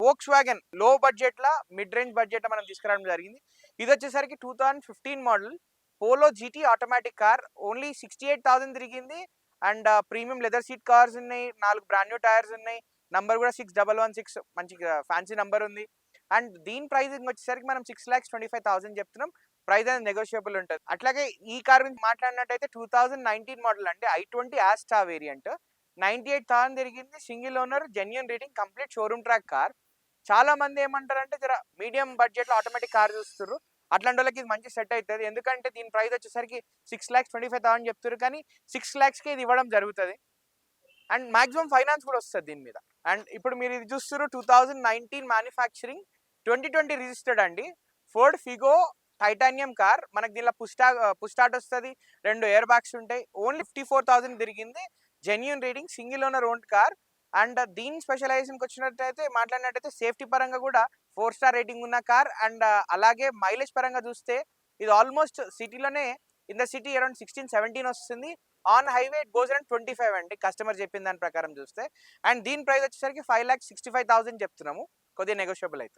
Volks wagon లో budget లా mid range budget మనం తీసుకురావడం జరిగింది. ఇది వచ్చేసరికి 2015 model polo GT automatic car. Only 68,000 తిరిగింది. And premium leather seat cars ఉన్నాయి, 4 బ్రాండ్ న్యూ టైర్స్ ఉన్నాయి, నంబర్ కూడా 6116 మంచి ఫ్యాన్సీ నంబర్ ఉంది. అండ్ దీని ప్రైసింగ్ వచ్చేసరికి మనం 6,25,000 చెప్తున్నాం. ప్రైస్ అనేది నెగోషియబుల్ ఉంటుంది. అట్లాగే ఈ కార్ గురించి మాట్లాడినట్టయితే 2019 మోడల్ అండి, i20 ఆస్టా వేరియంట్. 98,000 తిరిగింది, single owner, genuine reading, complete showroom track car. చాలా మంది ఏమంటారంటే జర మీడియం బడ్జెట్ లో ఆటోమేటిక్ కార్ చూస్తారు, అట్లాంటి వాళ్ళకి ఇది మంచి సెట్ అవుతుంది. ఎందుకంటే దీని ప్రైస్ వచ్చేసరికి 6,25,000 చెప్తారు, కానీ 6 lakhsకి ఇది ఇవ్వడం జరుగుతుంది. అండ్ మాక్సిమం ఫైనాన్స్ కూడా వస్తుంది దీని మీద. అండ్ ఇప్పుడు మీరు ఇది చూస్తారు 2019 మ్యానుఫ్యాక్చరింగ్, 2020 రిజిస్టర్డ్ అండి. Ford Figo titanium car. మనకి దీనిలో పుష్ స్టార్ట్ వస్తుంది, 2 ఎయిర్ బ్యాగ్స్ ఉంటాయి. ఓన్లీ 54,000 తిరిగింది, genuine reading, single owner owned car. And దీని స్పెషలైజేషన్కి వచ్చినట్టయితే మాట్లాడినట్టయితే సేఫ్టీ పరంగా కూడా 4 స్టార్ రేటింగ్ ఉన్న కార్. అండ్ అలాగే మైలేజ్ పరంగా చూస్తే ఇది ఆల్మోస్ట్ సిటీలోనే ఇన్ ద సిటీ అరౌండ్ 16-17 వస్తుంది. On highway it goes around 25 అండి, కస్టమర్ చెప్పిన దాని ప్రకారం చూస్తే. అండ్ దీని ప్రైస్ వచ్చేసరికి 5,65,000 చెప్తున్నాము, కొద్దిగా నెగోషియబుల్ అవుతుంది.